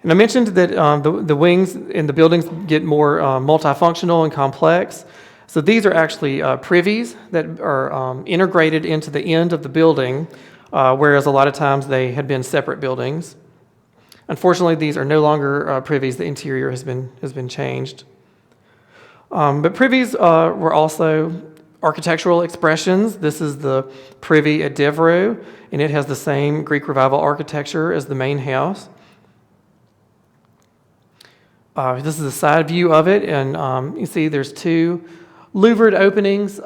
And I mentioned that the wings in the buildings get more multifunctional and complex. So these are actually privies that are integrated into the end of the building, whereas a lot of times they had been separate buildings. Unfortunately, these are no longer privies. The interior has been changed. But privies were also architectural expressions. This is the privy at Devereux, and it has the same Greek Revival architecture as the main house. This is a side view of it, and you see there's two louvered openings.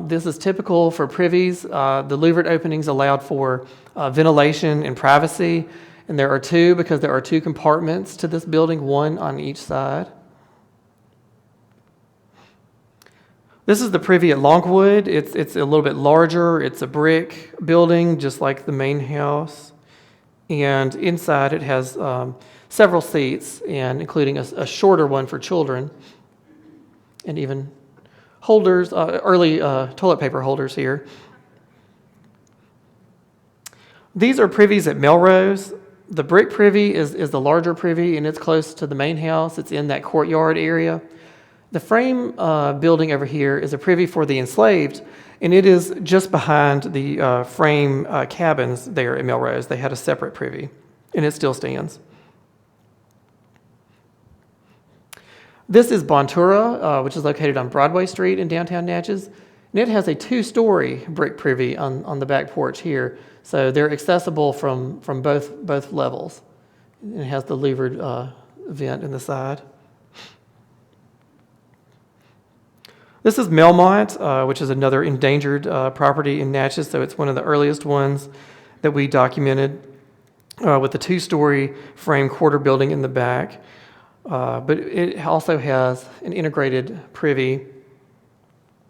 This is typical for privies. The louvered openings allowed for ventilation and privacy, and there are two because there are two compartments to this building, one on each side. This is the privy at Longwood. It's a little bit larger. It's a brick building, just like the main house. And inside it has several seats, and including a shorter one for children, and even holders, early toilet paper holders here. These are privies at Melrose. The brick privy is the larger privy, and it's close to the main house. It's in that courtyard area. The frame building over here is a privy for the enslaved, and it is just behind the frame cabins there at Melrose. They had a separate privy, and it still stands. This is Bontura, which is located on Broadway Street in downtown Natchez, and it has a two-story brick privy on the back porch here, so they're accessible from both levels. And it has the louvered vent in the side. This is Melmont, which is another endangered property in Natchez, so it's one of the earliest ones that we documented with the two-story frame quarter building in the back. But it also has an integrated privy,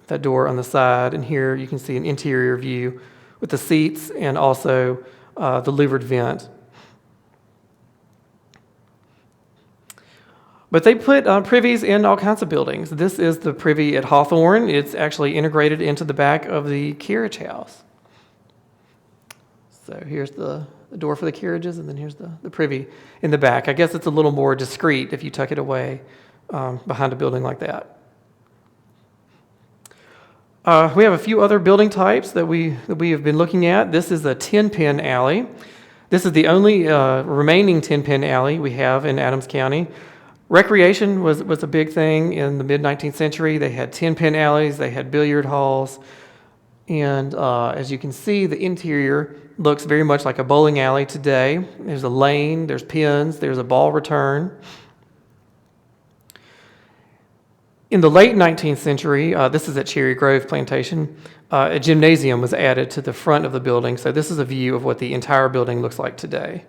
that door on the side, and here you can see an interior view with the seats and also the louvered vent. But they put privies in all kinds of buildings. This is the privy at Hawthorne. It's actually integrated into the back of the carriage house. So here's the door for the carriages, and then here's the privy in the back. I guess it's a little more discreet if you tuck it away behind a building like that. We have a few other building types that we have been looking at. This is a 10-pin alley. This is the only remaining 10-pin alley we have in Adams County. Recreation was a big thing in the mid-19th century. They had 10-pin alleys, they had billiard halls, and as you can see, the interior looks very much like a bowling alley today. There's a lane, there's pins, there's a ball return. In the late 19th century, this is at Cherry Grove Plantation, a gymnasium was added to the front of the building, so this is a view of what the entire building looks like today.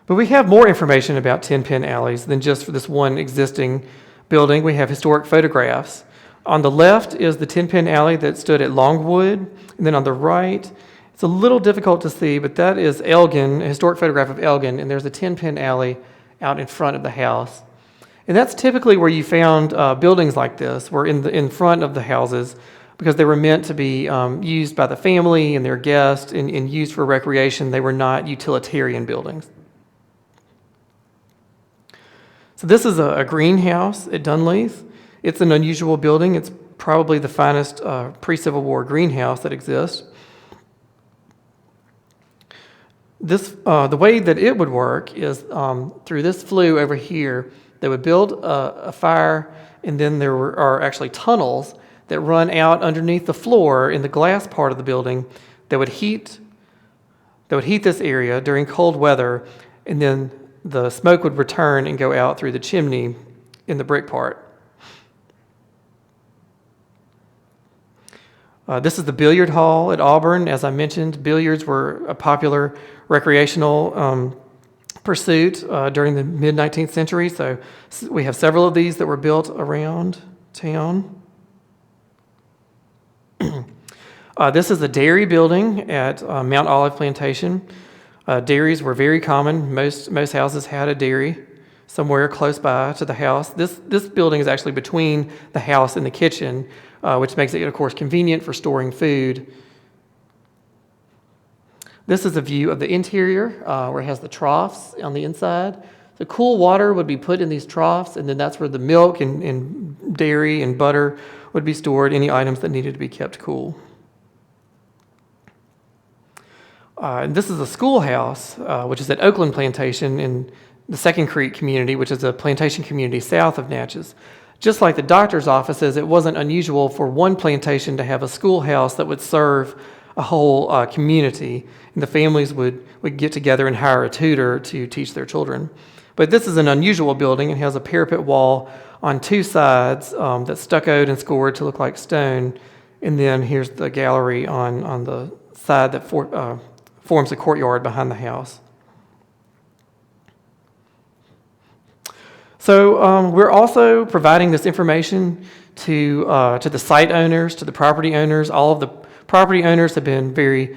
But we have more information about 10-pin alleys than just for this one existing building. We have historic photographs. On the left is the 10-pin alley that stood at Longwood, and then on the right, it's a little difficult to see, but that is Elgin, a historic photograph of Elgin, and there's a 10-pin alley out in front of the house. And that's typically where you found buildings like this, were in front of the houses, because they were meant to be used by the family and their guests and used for recreation. They were not utilitarian buildings. So this is a greenhouse at Dunleith. It's an unusual building. It's probably the finest pre-Civil War greenhouse that exists. The way that it would work is through this flue over here. They would build a fire, and then there are actually tunnels that run out underneath the floor in the glass part of the building that would heat this area during cold weather, and then the smoke would return and go out through the chimney in the brick part. This is the Billiard Hall at Auburn. As I mentioned, billiards were a popular recreational pursuit during the mid-19th century. So we have several of these that were built around town. This is the dairy building at Mount Olive Plantation. Dairies were very common. Most houses had a dairy somewhere close by to the house. This building is actually between the house and the kitchen, which makes it, of course, convenient for storing food. This is a view of the interior, where it has the troughs on the inside. The cool water would be put in these troughs, and then that's where the milk and dairy and butter would be stored, any items that needed to be kept cool. And this is a schoolhouse, which is at Oakland Plantation in the Second Creek community, which is a plantation community south of Natchez. Just like the doctor's offices, it wasn't unusual for one plantation to have a schoolhouse that would serve a whole community, and the families would get together and hire a tutor to teach their children. But this is an unusual building. It has a parapet wall on two sides that's stuccoed and scored to look like stone, and then here's the gallery on the side that forms the courtyard behind the house. So we're also providing this information to the site owners, to the property owners. All of the property owners have been very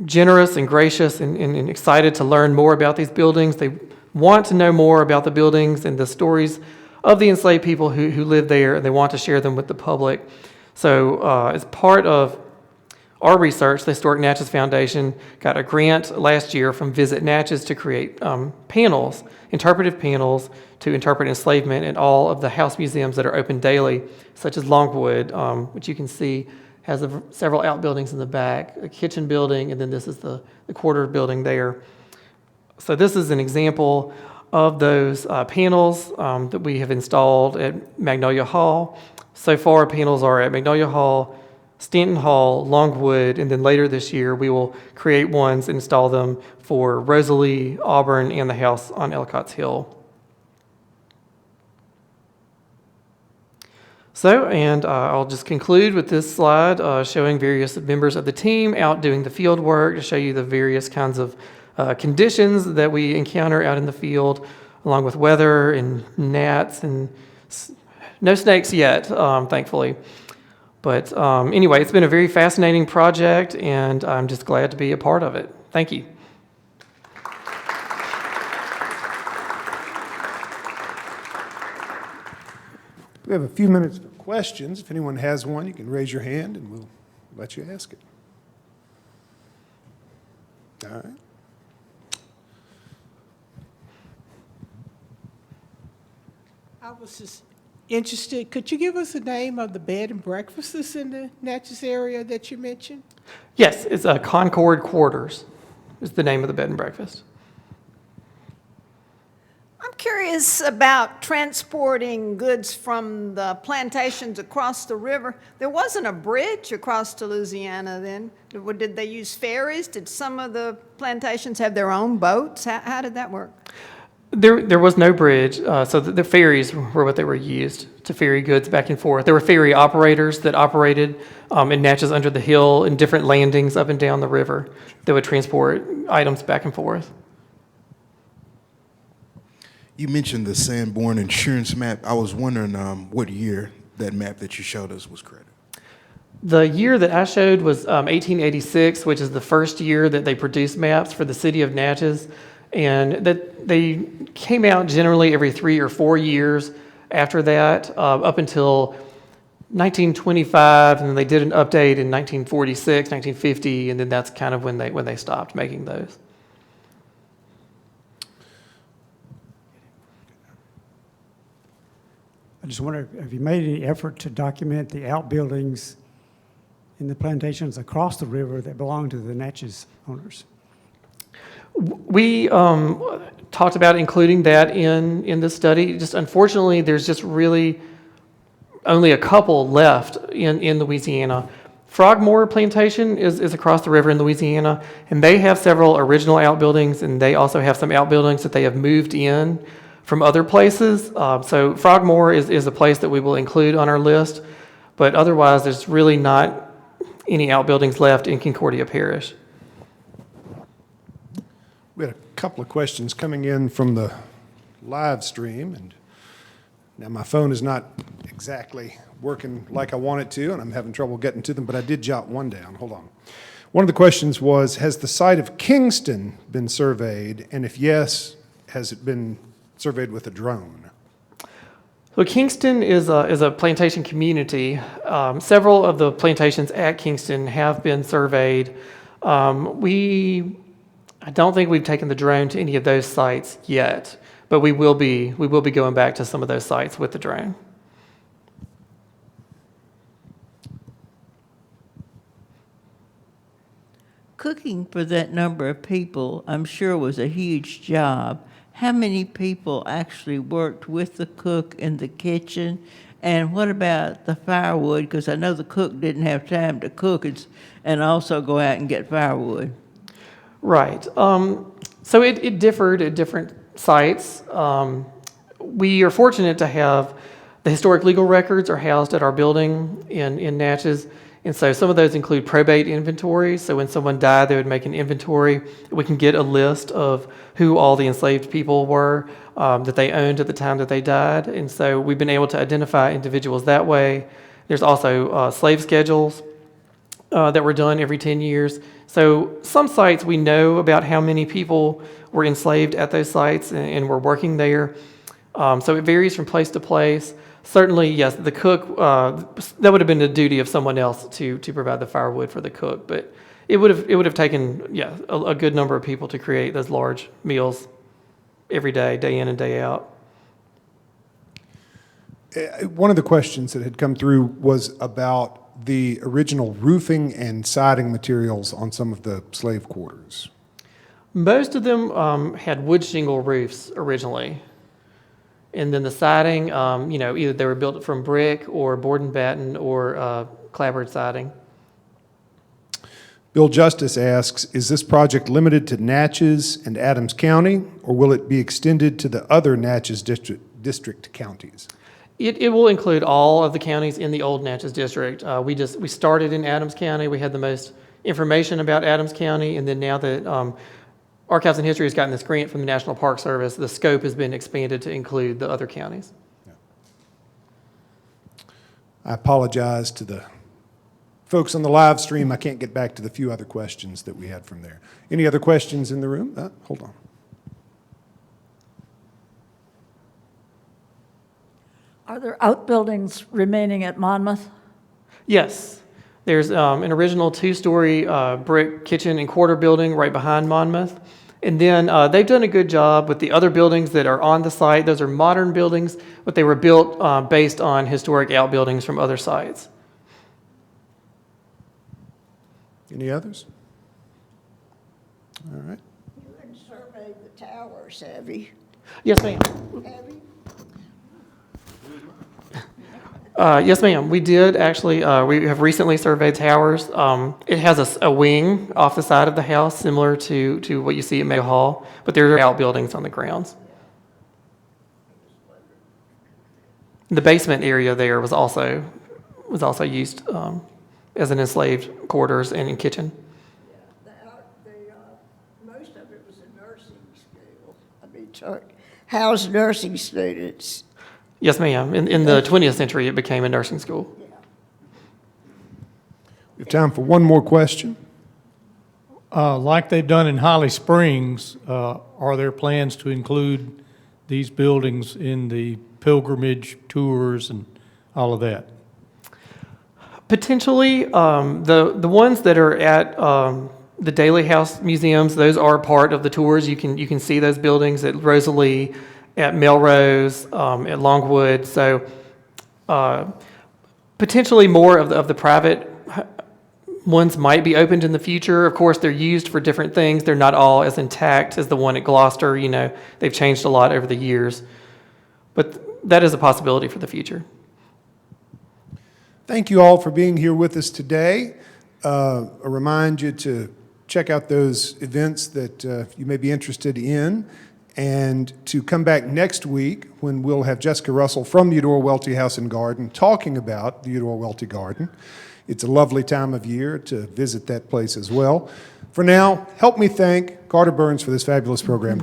generous and gracious and excited to learn more about these buildings. They want to know more about the buildings and the stories of the enslaved people who lived there, and they want to share them with the public. So as part of our research, the Historic Natchez Foundation got a grant last year from Visit Natchez to create panels, interpretive panels, to interpret enslavement in all of the house museums that are open daily, such as Longwood, which you can see has several outbuildings in the back, a kitchen building, and then this is the quarter building there. So this is an example of those panels that we have installed at Magnolia Hall. So far, panels are at Magnolia Hall, Stanton Hall, Longwood, and then later this year we will create ones and install them for Rosalie, Auburn, and the house on Ellicott's Hill. So, and I'll just conclude with this slide showing various members of the team out doing the field work to show you the various kinds of conditions that we encounter out in the field, along with weather and gnats and no snakes yet, thankfully. But anyway, it's been a very fascinating project, and I'm just glad to be a part of it. Thank you. We have a few minutes for questions. If anyone has one, you can raise your hand, and we'll let you ask it. All right. I was just interested, could you give us the name of the bed and breakfasts in the Natchez area that you mentioned? Yes, it's Concord Quarters is the name of the bed and breakfast. I'm curious about transporting goods from the plantations across the river. There wasn't a bridge across to Louisiana then. Did they use ferries? Did some of the plantations have their own boats? How did that work? There was no bridge, so the ferries were what they were used to ferry goods back and forth. There were ferry operators that operated in Natchez under the hill in different landings up and down the river that would transport items back and forth. You mentioned the Sanborn Insurance Map. I was wondering what year that map that you showed us was created. The year that I showed was 1886, which is the first year that they produced maps for the city of Natchez. And that they came out generally every 3 or 4 years after that, up until 1925, and then they did an update in 1946, 1950, and then that's kind of when they stopped making those. I just wonder, have you made any effort to document the outbuildings in the plantations across the river that belong to the Natchez owners? We talked about including that in the study. Just unfortunately, there's just really only a couple left in Louisiana. Frogmore Plantation is across the river in Louisiana, and they have several original outbuildings, and they also have some outbuildings that they have moved in from other places. So Frogmore is a place that we will include on our list, but otherwise there's really not any outbuildings left in Concordia Parish. We had a couple of questions coming in from the live stream, and now my phone is not exactly working like I want it to, and I'm having trouble getting to them, but I did jot one down. Hold on. One of the questions was, has the site of Kingston been surveyed? And if yes, has it been surveyed with a drone? So Kingston is a plantation community. Several of the plantations at Kingston have been surveyed. I don't think we've taken the drone to any of those sites yet, but we will be going back to some of those sites with the drone. Cooking for that number of people, I'm sure, was a huge job. How many people actually worked with the cook in the kitchen? And what about the firewood? Because I know the cook didn't have time to cook and also go out and get firewood. Right. So it differed at different sites. We are fortunate to have the historic legal records are housed at our building in Natchez. And so some of those include probate inventories. So when someone died, they would make an inventory. We can get a list of who all the enslaved people were that they owned at the time that they died. And so we've been able to identify individuals that way. There's also slave schedules that were done every 10 years. So some sites we know about how many people were enslaved at those sites and were working there. So it varies from place to place. Certainly, yes, the cook, that would have been the duty of someone else to provide the firewood for the cook, but it would have taken, yeah, a good number of people to create those large meals every day, day in and day out. One of the questions that had come through was about the original roofing and siding materials on some of the slave quarters. Most of them had wood shingle roofs originally. And then the siding, either they were built from brick or board and batten or clapboard siding. Bill Justice asks, is this project limited to Natchez and Adams County, or will it be extended to the other Natchez district counties? It will include all of the counties in the old Natchez district. We started in Adams County. We had the most information about Adams County, and then now that Archives and History has gotten this grant from the National Park Service, the scope has been expanded to include the other counties. I apologize to the folks on the live stream. I can't get back to the few other questions that we had from there. Any other questions in the room? Hold on. Are there outbuildings remaining at Monmouth? Yes. There's an original two-story brick kitchen and quarter building right behind Monmouth. And then they've done a good job with the other buildings that are on the site. Those are modern buildings, but they were built based on historic outbuildings from other sites. Any others? All right. You hadn't surveyed the towers, have you? Yes, ma'am. Have you? Yes, ma'am. We did actually. We have recently surveyed towers. It has a wing off the side of the house, similar to what you see at Mayo Hall, but there are outbuildings on the grounds. The basement area there was also used as an enslaved quarters and kitchen. Most of it was a nursing school. Housed nursing students. Yes, ma'am. In the 20th century, it became a nursing school. We have time for one more question. Like they've done in Holly Springs, are there plans to include these buildings in the pilgrimage tours and all of that? Potentially, the ones that are at the Daly House museums, those are part of the tours. You can see those buildings at Rosalie, at Melrose, at Longwood. So potentially more of the private ones might be opened in the future. Of course, they're used for different things. They're not all as intact as the one at Gloucester. They've changed a lot over the years. But that is a possibility for the future. Thank you all for being here with us today. I remind you to check out those events that you may be interested in, and to come back next week when we'll have Jessica Russell from the Eudora Welty House and Garden talking about the Eudora Welty Garden. It's a lovely time of year to visit that place as well. For now, help me thank Carter Burns for this fabulous program.